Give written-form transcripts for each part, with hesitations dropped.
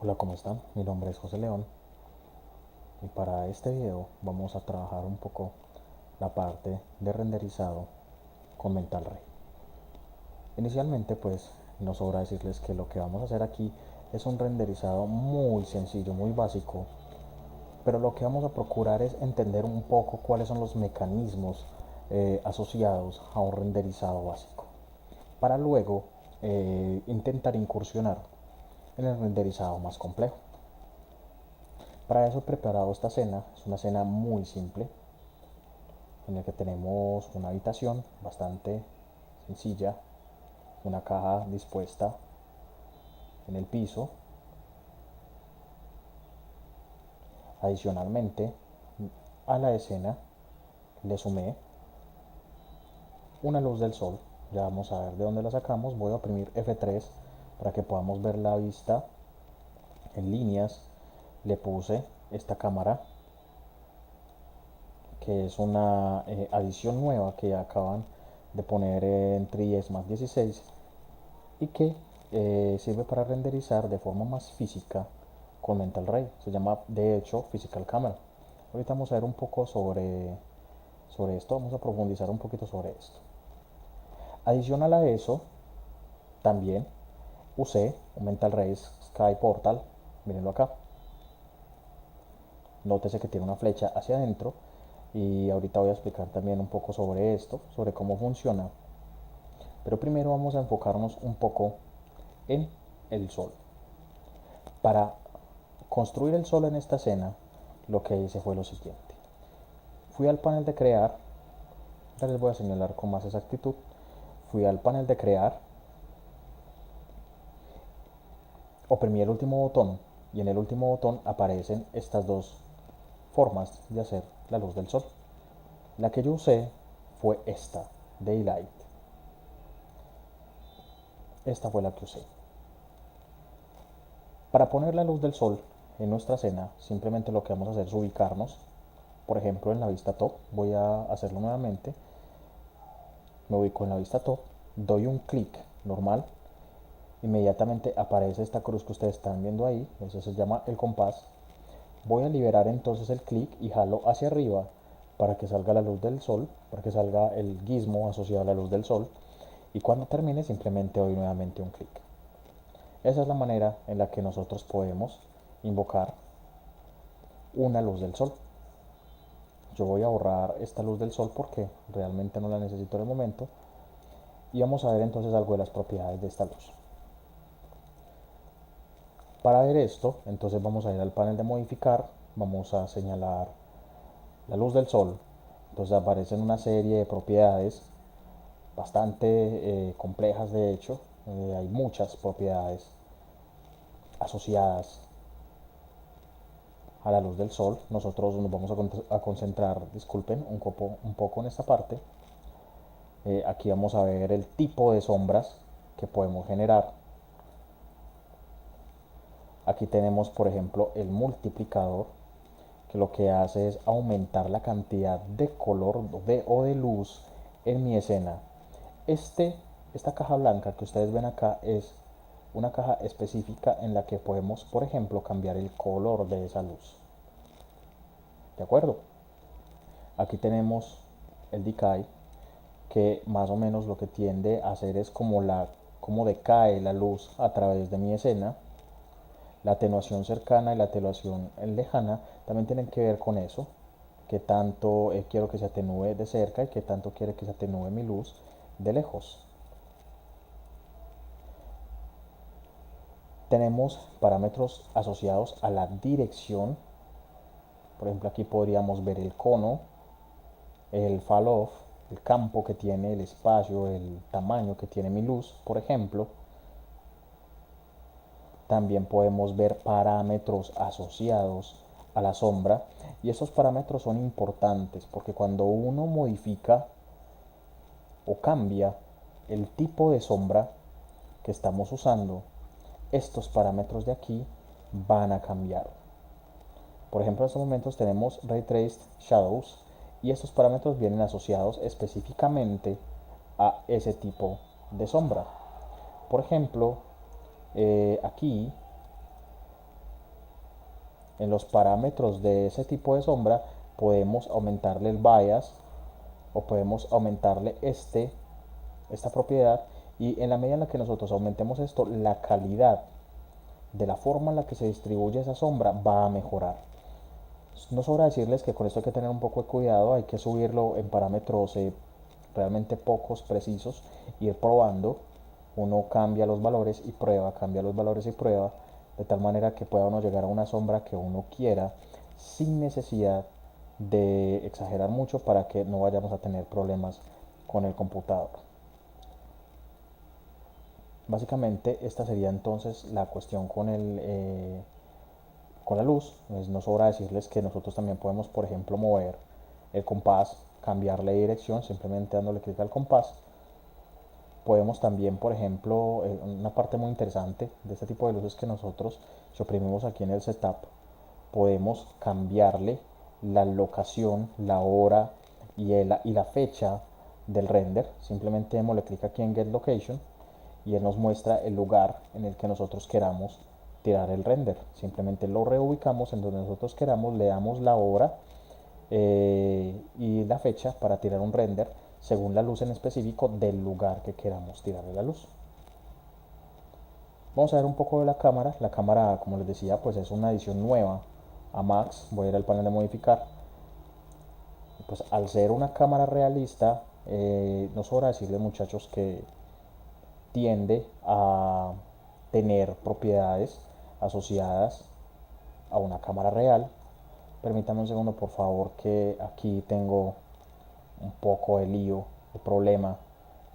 Hola, ¿cómo están? Mi nombre es José León y para este video vamos a trabajar un poco la parte de renderizado con Mental Ray. Inicialmente pues no sobra decirles que lo que vamos a hacer aquí es un renderizado muy sencillo, muy básico, pero lo que vamos a procurar es entender un poco cuáles son los mecanismos asociados a un renderizado básico, para luego intentar incursionar en el renderizado más complejo. Para eso he preparado esta cena, es una cena muy simple, en la que tenemos una habitación bastante sencilla, una caja dispuesta en el piso. Adicionalmente, a la escena le sumé una luz del sol, ya vamos a ver de dónde la sacamos. Voy a oprimir F3 para que podamos ver la vista en líneas. Le puse esta cámara, que es una adición nueva que acaban de poner en 3ds Max 16 y que sirve para renderizar de forma más física con Mental Ray. Se llama de hecho Physical Camera. Ahorita vamos a ver un poco sobre esto, vamos a profundizar un poquito sobre esto. Adicional a eso, también usé un Mental Ray Sky Portal, mírenlo acá. Nótese que tiene una flecha hacia adentro y ahorita voy a explicar también un poco sobre esto, sobre cómo funciona. Pero primero vamos a enfocarnos un poco en el sol. Para construir el sol en esta escena, lo que hice fue lo siguiente. Fui al panel de crear, ya les voy a señalar con más exactitud. Fui al panel de crear, oprimí el último botón y en el último botón aparecen estas dos formas de hacer la luz del sol. La que yo usé fue esta, Daylight. Esta fue la que usé. Para poner la luz del sol en nuestra escena, simplemente lo que vamos a hacer es ubicarnos, por ejemplo en la vista top. Voy a hacerlo nuevamente. Me ubico en la vista top, doy un clic normal, inmediatamente aparece esta cruz que ustedes están viendo ahí, eso se llama el compás. Voy a liberar entonces el clic y jalo hacia arriba para que salga la luz del sol, para que salga el gizmo asociado a la luz del sol, y cuando termine simplemente doy nuevamente un clic. Esa es la manera en la que nosotros podemos invocar una luz del sol. Yo voy a borrar esta luz del sol porque realmente no la necesito en el momento, y vamos a ver entonces algo de las propiedades de esta luz. Para ver esto, entonces vamos a ir al panel de modificar, vamos a señalar la luz del sol. Entonces aparecen una serie de propiedades bastante complejas, de hecho. Hay muchas propiedades asociadas a la luz del sol. Nosotros nos vamos a concentrar, disculpen, un poco en esta parte. Aquí vamos a ver el tipo de sombras que podemos generar. Aquí tenemos, por ejemplo, el multiplicador, que lo que hace es aumentar la cantidad de color o de luz en mi escena. Esta caja blanca que ustedes ven acá es una caja específica en la que podemos, por ejemplo, cambiar el color de esa luz. ¿De acuerdo? Aquí tenemos el decay, que más o menos lo que tiende a hacer es como decae la luz a través de mi escena. La atenuación cercana y la atenuación lejana también tienen que ver con eso, que tanto quiero que se atenúe de cerca y que tanto quiere que se atenúe mi luz de lejos. Tenemos parámetros asociados a la dirección. Por ejemplo, aquí podríamos ver el cono, el fall off, el campo que tiene, el espacio, el tamaño que tiene mi luz, por ejemplo. También podemos ver parámetros asociados a la sombra, y estos parámetros son importantes porque cuando uno modifica o cambia el tipo de sombra que estamos usando, estos parámetros de aquí van a cambiar. Por ejemplo, en estos momentos tenemos Ray Traced Shadows, y estos parámetros vienen asociados específicamente a ese tipo de sombra. Por ejemplo, aquí en los parámetros de ese tipo de sombra podemos aumentarle el bias o podemos aumentarle esta propiedad, y en la medida en la que nosotros aumentemos esto, la calidad de la forma en la que se distribuye esa sombra va a mejorar. No sobra decirles que con esto hay que tener un poco de cuidado, hay que subirlo en parámetros realmente pocos, precisos, ir probando. Uno cambia los valores y prueba, cambia los valores y prueba, de tal manera que pueda uno llegar a una sombra que uno quiera sin necesidad de exagerar mucho para que no vayamos a tener problemas con el computador. Básicamente esta sería entonces la cuestión con la luz. Pues no sobra decirles que nosotros también podemos, por ejemplo, mover el compás, cambiarle de dirección simplemente dándole clic al compás. Podemos también, por ejemplo, una parte muy interesante de este tipo de luces que nosotros, si oprimimos aquí en el setup, podemos cambiarle la locación, la hora y la fecha del render. Simplemente démosle clic aquí en Get Location y él nos muestra el lugar en el que nosotros queramos tirar el render. Simplemente lo reubicamos en donde nosotros queramos, le damos la hora y la fecha para tirar un render según la luz en específico del lugar que queramos tirarle la luz. Vamos a ver un poco de la cámara. La cámara, como les decía, pues es una edición nueva a Max. Voy a ir al panel de modificar. Pues al ser una cámara realista, no sobra decirles, muchachos, que tiende a tener propiedades asociadas a una cámara real. Permítanme un segundo, por favor, que aquí tengo un poco de lío, de problema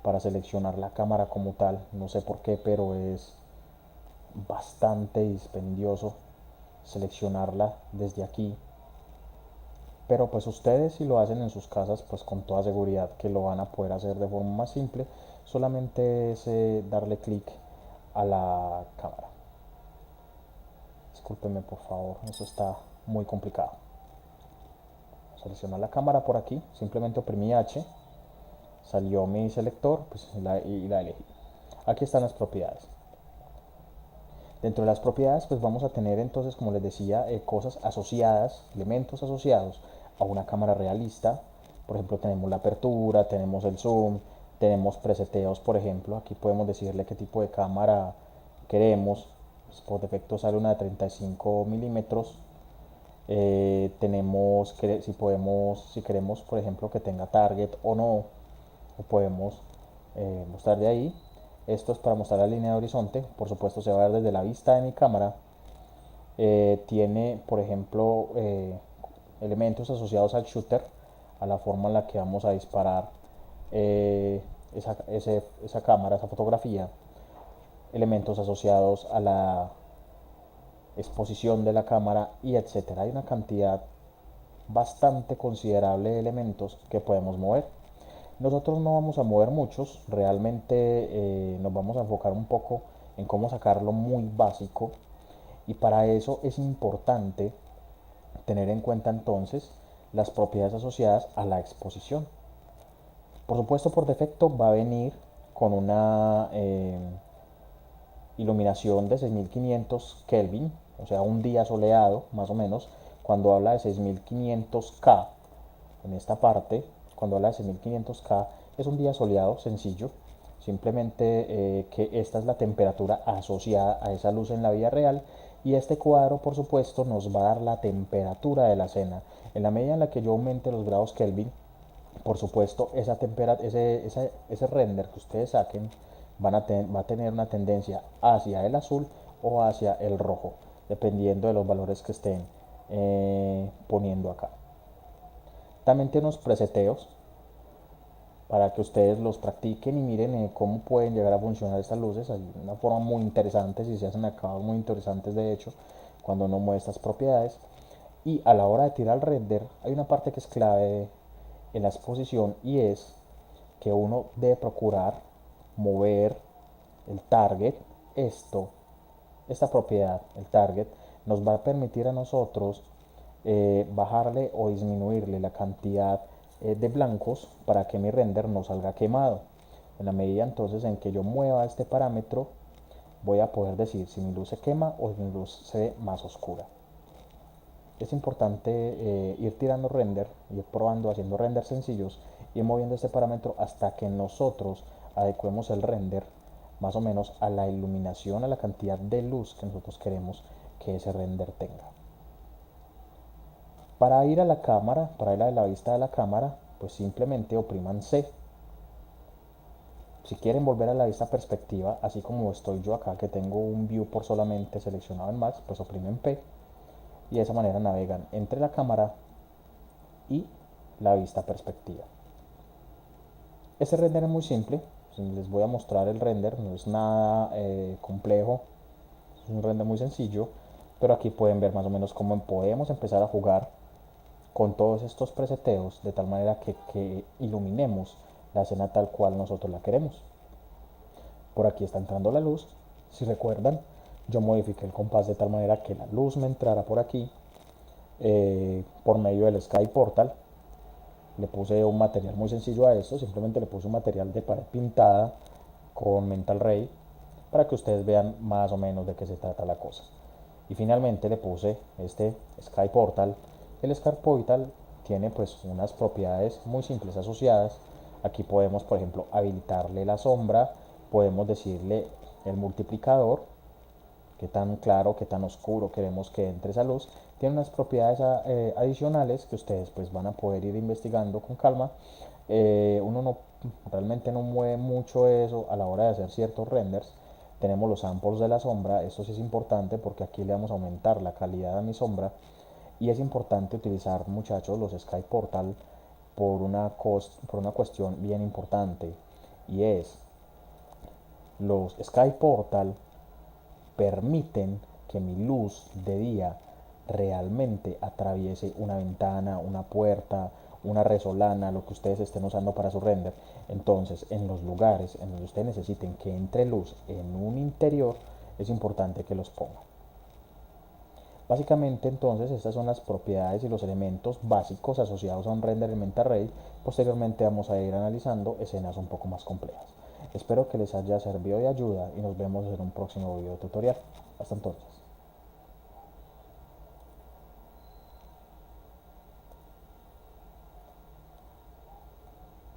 para seleccionar la cámara como tal. No sé por qué, pero es bastante dispendioso seleccionarla desde aquí. Pero pues ustedes, si lo hacen en sus casas, pues con toda seguridad que lo van a poder hacer de forma más simple. Solamente es darle clic a la cámara. Discúlpenme, por favor, eso está muy complicado. Seleccionar la cámara por aquí, simplemente oprimí H, salió mi selector, pues, y la elegí. Aquí están las propiedades. Dentro de las propiedades, pues vamos a tener entonces, como les decía, cosas asociadas, elementos asociados a una cámara realista. Por ejemplo, tenemos la apertura, tenemos el zoom, tenemos preseteos. Por ejemplo, aquí podemos decirle qué tipo de cámara queremos. Pues por defecto sale una de 35 milímetros. Tenemos que si queremos, por ejemplo, que tenga target o no, lo podemos mostrar de ahí. Esto es para mostrar la línea de horizonte. Por supuesto, se va a ver desde la vista de mi cámara. Tiene, por ejemplo, elementos asociados al shooter, a la forma en la que vamos a disparar esa cámara, esa fotografía. Elementos asociados a la exposición de la cámara y etcétera. Hay una cantidad bastante considerable de elementos que podemos mover. Nosotros no vamos a mover muchos, realmente nos vamos a enfocar un poco en cómo sacarlo muy básico, y para eso es importante tener en cuenta entonces las propiedades asociadas a la exposición. Por supuesto, por defecto va a venir con una iluminación de 6500 Kelvin, o sea, un día soleado, más o menos. Cuando habla de 6500K, en esta parte, cuando habla de 6500K, es un día soleado sencillo. Simplemente que esta es la temperatura asociada a esa luz en la vida real, y este cuadro, por supuesto, nos va a dar la temperatura de la escena. En la medida en la que yo aumente los grados Kelvin, por supuesto, ese render que ustedes saquen va a tener una tendencia hacia el azul o hacia el rojo, dependiendo de los valores que estén poniendo acá. También tiene unos preseteos para que ustedes los practiquen y miren cómo pueden llegar a funcionar estas luces. Hay una forma muy interesante, si se hacen acabados muy interesantes de hecho, cuando uno mueve estas propiedades. Y a la hora de tirar el render, hay una parte que es clave en la exposición, y es que uno debe procurar mover el target. Esta propiedad, el target, nos va a permitir a nosotros bajarle o disminuirle la cantidad de blancos para que mi render no salga quemado. En la medida entonces en que yo mueva este parámetro, voy a poder decir si mi luz se quema o si mi luz se ve más oscura. Es importante ir tirando render, ir probando, haciendo renders sencillos y moviendo este parámetro hasta que nosotros adecuemos el render más o menos a la iluminación, a la cantidad de luz que nosotros queremos que ese render tenga. Para ir a la cámara, para ir a la vista de la cámara, pues simplemente opriman C. Si quieren volver a la vista perspectiva, así como estoy yo acá que tengo un view por solamente seleccionado en Max, pues oprimen P y de esa manera navegan entre la cámara y la vista perspectiva. Este render es muy simple, les voy a mostrar el render, no es nada complejo, es un render muy sencillo, pero aquí pueden ver más o menos cómo podemos empezar a jugar con todos estos preseteos de tal manera que iluminemos la escena tal cual nosotros la queremos. Por aquí está entrando la luz, si recuerdan yo modifiqué el compás de tal manera que la luz me entrara por aquí por medio del Sky Portal. Le puse un material muy sencillo a esto, simplemente le puse un material de pared pintada con Mental Ray para que ustedes vean más o menos de qué se trata la cosa. Y finalmente le puse este Sky Portal. El Sky Portal tiene pues unas propiedades muy simples asociadas. Aquí podemos, por ejemplo, habilitarle la sombra, podemos decirle el multiplicador, qué tan claro, qué tan oscuro queremos que entre esa luz. Tiene unas propiedades adicionales que ustedes pues van a poder ir investigando con calma. Uno no, realmente no mueve mucho eso a la hora de hacer ciertos renders. Tenemos los samples de la sombra, esto sí es importante porque aquí le vamos a aumentar la calidad a mi sombra y es importante utilizar, muchachos, los Sky Portal por una cuestión bien importante, y es los Sky Portal permiten que mi luz de día realmente atraviese una ventana, una puerta, una resolana, lo que ustedes estén usando para su render. Entonces, en los lugares en donde ustedes necesiten que entre luz en un interior, es importante que los pongan. Básicamente, entonces, estas son las propiedades y los elementos básicos asociados a un render en MentaRay. Posteriormente vamos a ir analizando escenas un poco más complejas. Espero que les haya servido de ayuda y nos vemos en un próximo video tutorial. Hasta entonces.